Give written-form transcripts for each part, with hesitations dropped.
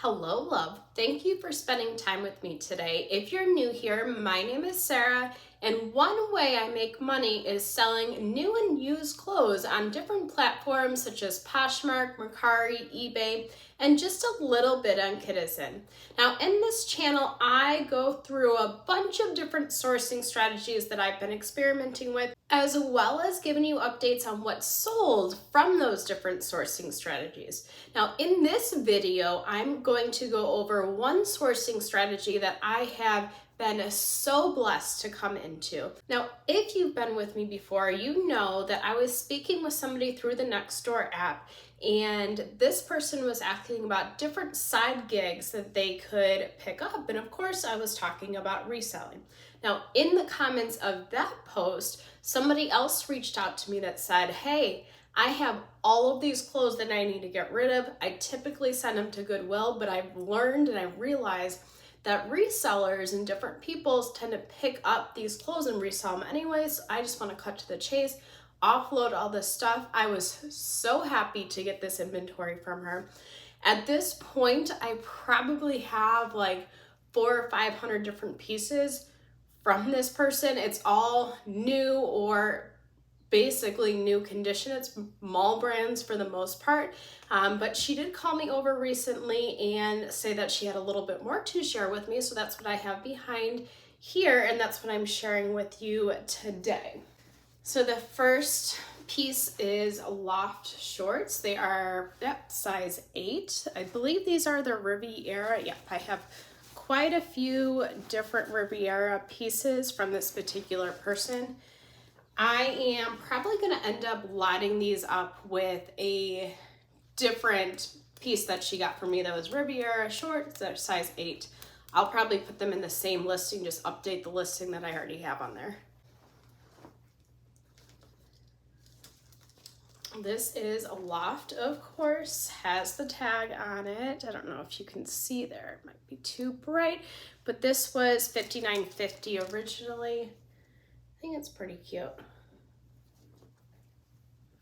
Hello, love. Thank you for spending time with me today. If you're new here, my name is Sarah, and one way I make money is selling new and used clothes on different platforms such as Poshmark, Mercari, eBay, and just a little bit on Kidizen. Now, in this channel, I go through a bunch of different sourcing strategies that I've been experimenting with, as well as giving you updates on what's sold from those different sourcing strategies. Now, in this video, I'm going to go over one sourcing strategy that I have been so blessed to come into. Now, if you've been with me before, you know that I was speaking with somebody through the Nextdoor app, and this person was asking about different side gigs that they could pick up. And of course, I was talking about reselling. Now, in the comments of that post, somebody else reached out to me that said, hey, I have all of these clothes that I need to get rid of. I typically send them to Goodwill, but I've learned and I realized that resellers and different people tend to pick up these clothes and resell them anyways. I just want to cut to the chase, offload all this stuff. I was so happy to get this inventory from her. At this point, I probably have like 400 or 500 different pieces from this person. It's all new or basically new condition. It's mall brands for the most part, but she did call me over recently and say that she had a little bit more to share with me, so that's what I have behind here, and that's what I'm sharing with you today. So the first piece is loft shorts. They are size 8. I believe these are the Riviera. Yep, I have quite a few different Riviera pieces from this particular person. I am probably going to end up lining these up with a different piece that she got for me that was Riviera shorts. They're size 8. I'll probably put them in the same listing, just update the listing that I already have on there. This is a loft, of course, has the tag on it. I don't know if you can see there. It might be too bright, but this was $59.50 originally. I think it's pretty cute.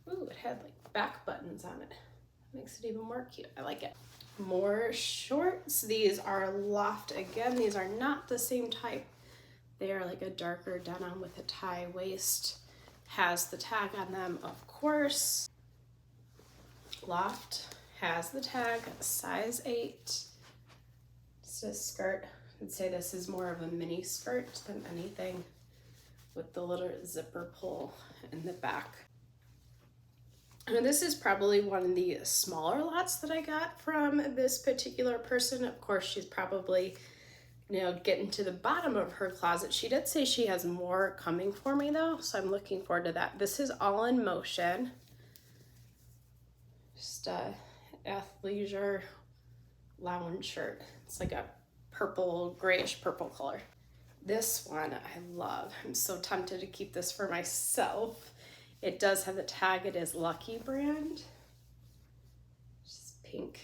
Ooh, it had like back buttons on it. Makes it even more cute. I like it. More shorts. These are loft again. These are not the same type. They are like a darker denim with a tie waist. Has the tag on them, of course. Loft has the tag, size 8. It's a skirt. I'd say this is more of a mini skirt than anything, with the little zipper pull in the back. And this is probably one of the smaller lots that I got from this particular person. Of course, she's probably, getting to the bottom of her closet. She did say she has more coming for me though, so I'm looking forward to that. This is All in Motion. Just a athleisure lounge shirt. It's like a purple, grayish purple color. This one I love. I'm so tempted to keep this for myself. It does have the tag. It is Lucky brand. Just pink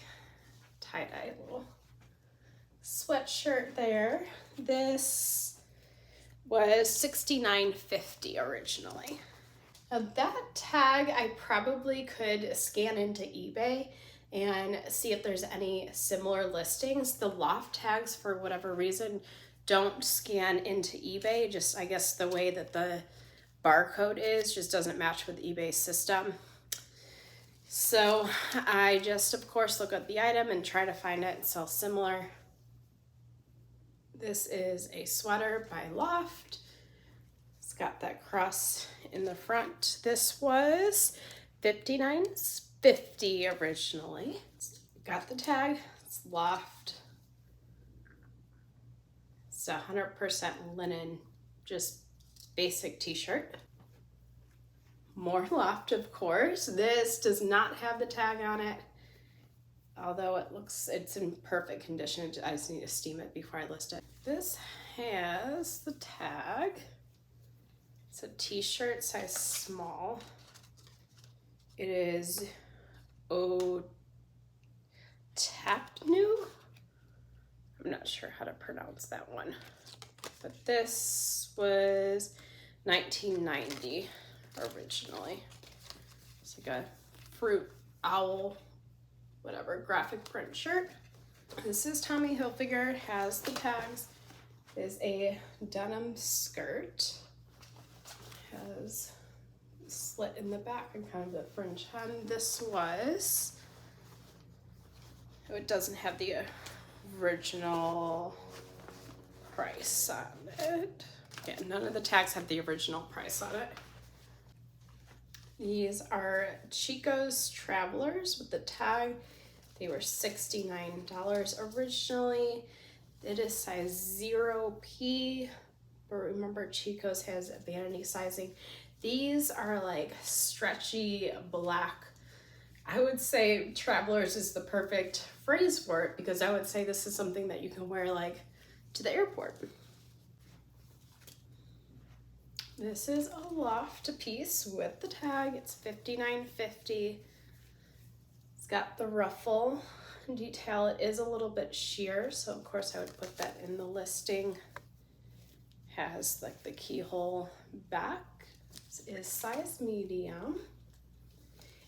tie-dye little sweatshirt there. This was $69.50 originally. Now that tag I probably could scan into eBay and see if there's any similar listings. The loft tags, for whatever reason, don't scan into eBay. Just, I guess the way that the barcode is just doesn't match with eBay's system. So I just, of course, look at the item and try to find it and sell similar. This is a sweater by Loft. It's got that cross in the front. This was $59.50 originally. It's got the tag. It's Loft. It's 100% linen, just basic t-shirt. More Loft, of course. This does not have the tag on it, although it's in perfect condition. I just need to steam it before I list it. This has the tag. It's a t-shirt, size small. It is Otapnu. I'm not sure how to pronounce that one. But this was $19.90 originally. It's like a fruit owl, whatever, graphic print shirt. This is Tommy Hilfiger, has the tags. It is a denim skirt. Has a slit in the back and kind of the fringe hem. This was, oh, it doesn't have the original price on it. Yeah, none of the tags have the original price on it. These are Chico's Travelers with the tag. They were $69 originally. It is size 0P, but remember Chico's has vanity sizing. These are like stretchy black. I would say Travelers is the perfect phrase for it, because I would say this is something that you can wear like to the airport. This is a loft piece with the tag. It's $59.50. It's got the ruffle detail. It is a little bit sheer, so of course I would put that in the listing. Has like the keyhole back. This is size medium.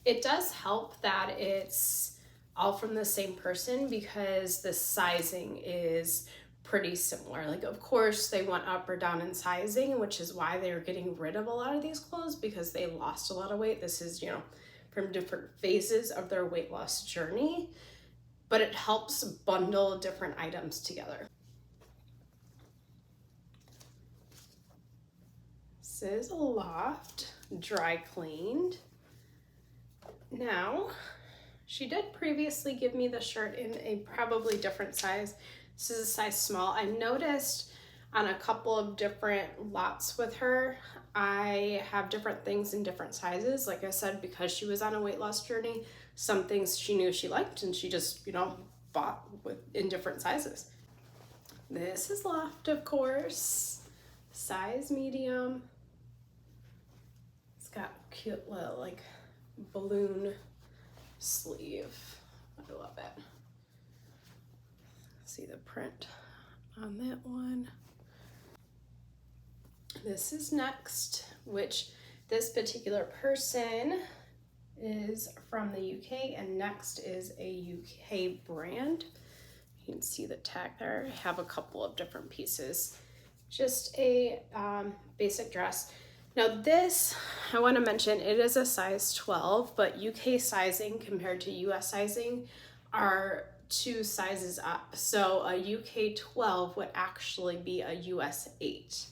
It does help that it's all from the same person, because the sizing is pretty similar. Like, of course they went up or down in sizing, which is why they're getting rid of a lot of these clothes, because they lost a lot of weight. This is, you know, from different phases of their weight loss journey, but it helps bundle different items together. This is a loft, dry cleaned. Now, she did previously give me the shirt in a probably different size. This is a size small. I noticed on a couple of different lots with her, I have different things in different sizes. Like I said, because she was on a weight loss journey, some things she knew she liked and she just, you know, bought in different sizes. This is loft, of course, size medium. It's got cute little like balloon sleeve. I love it. See the print on that one. This is Next, which this particular person is from the UK, and Next is a UK brand. You can see the tag there. I have a couple of different pieces. Just a basic dress. Now this, I want to mention, it is a size 12, but UK sizing compared to US sizing are 2 sizes up. So a UK 12 would actually be a US 8.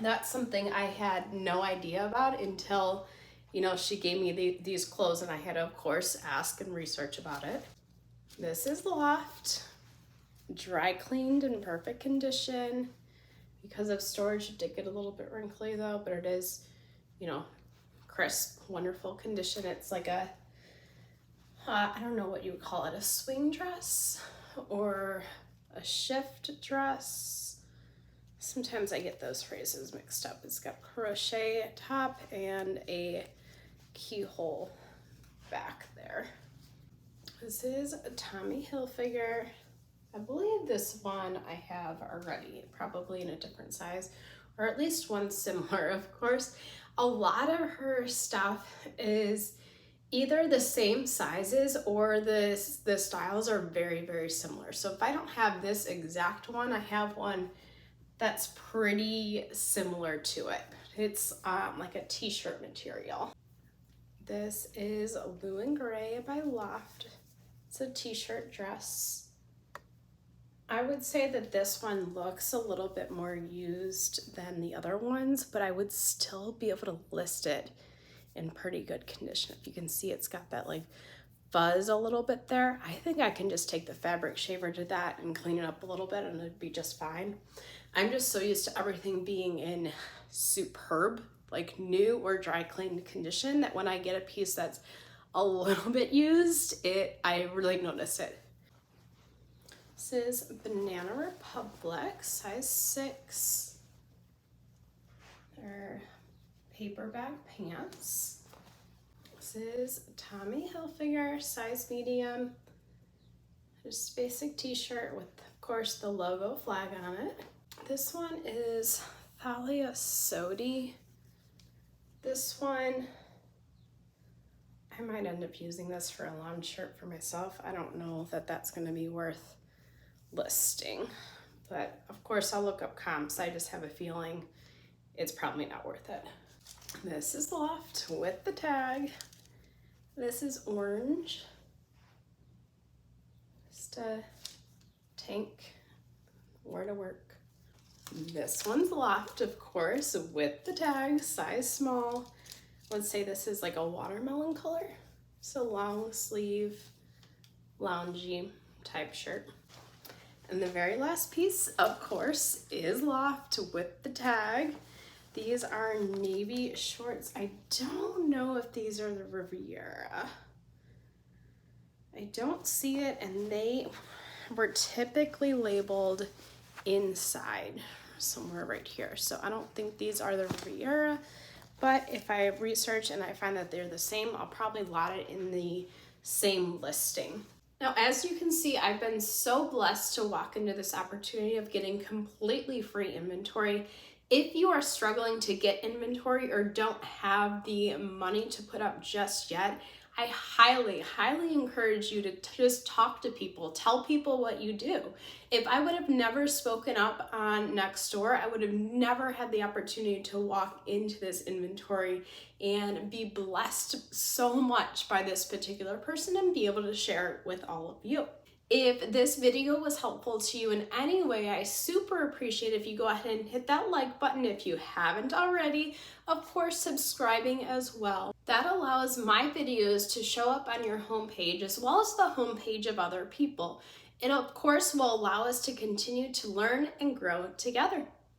That's something I had no idea about until, you know, she gave me these clothes, and I had to, of course, ask and research about it. This is Loft, dry cleaned in perfect condition. Because of storage, it did get a little bit wrinkly though, but it is, you know, crisp, wonderful condition. It's like a, I don't know what you would call it, a swing dress or a shift dress. Sometimes I get those phrases mixed up. It's got crochet top and a keyhole back there. This is a Tommy Hilfiger. I believe this one I have already, probably in a different size, or at least one similar, of course. A lot of her stuff is either the same sizes or the styles are very, very similar. So if I don't have this exact one, I have one that's pretty similar to it. It's like a t-shirt material. This is Blue and Gray by Loft. It's a t-shirt dress. I would say that this one looks a little bit more used than the other ones, but I would still be able to list it in pretty good condition. If you can see, it's got that like fuzz a little bit there. I think I can just take the fabric shaver to that and clean it up a little bit and it'd be just fine. I'm just so used to everything being in superb, like new or dry cleaned condition, that when I get a piece that's a little bit used, I really notice it. This is Banana Republic, size 6. They're paperback pants. This is Tommy Hilfiger, size medium. Just basic t-shirt with, of course, the logo flag on it. This one is Thalia Sodi. This one, I might end up using this for a lounge shirt for myself. I don't know that that's going to be worth listing. But of course I'll look up comps. I just have a feeling it's probably not worth it. This is Loft with the tag. This is orange. Just a tank, where to work. This one's Loft, of course, with the tag, size small. Let's say this is like a watermelon color. So long sleeve, loungy type shirt. And the very last piece, of course, is Loft with the tag. These are navy shorts. I don't know if these are the Riviera. I don't see it, and they were typically labeled inside somewhere right here. So I don't think these are the Riviera, but if I research and I find that they're the same, I'll probably lot it in the same listing. Now, as you can see, I've been so blessed to walk into this opportunity of getting completely free inventory. If you are struggling to get inventory or don't have the money to put up just yet, I highly encourage you to just talk to people, tell people what you do. If I would have never spoken up on Nextdoor, I would have never had the opportunity to walk into this inventory and be blessed so much by this particular person and be able to share it with all of you. If this video was helpful to you in any way, I super appreciate if you go ahead and hit that like button if you haven't already. Of course, subscribing as well. That allows my videos to show up on your homepage as well as the homepage of other people. It, of course, will allow us to continue to learn and grow together.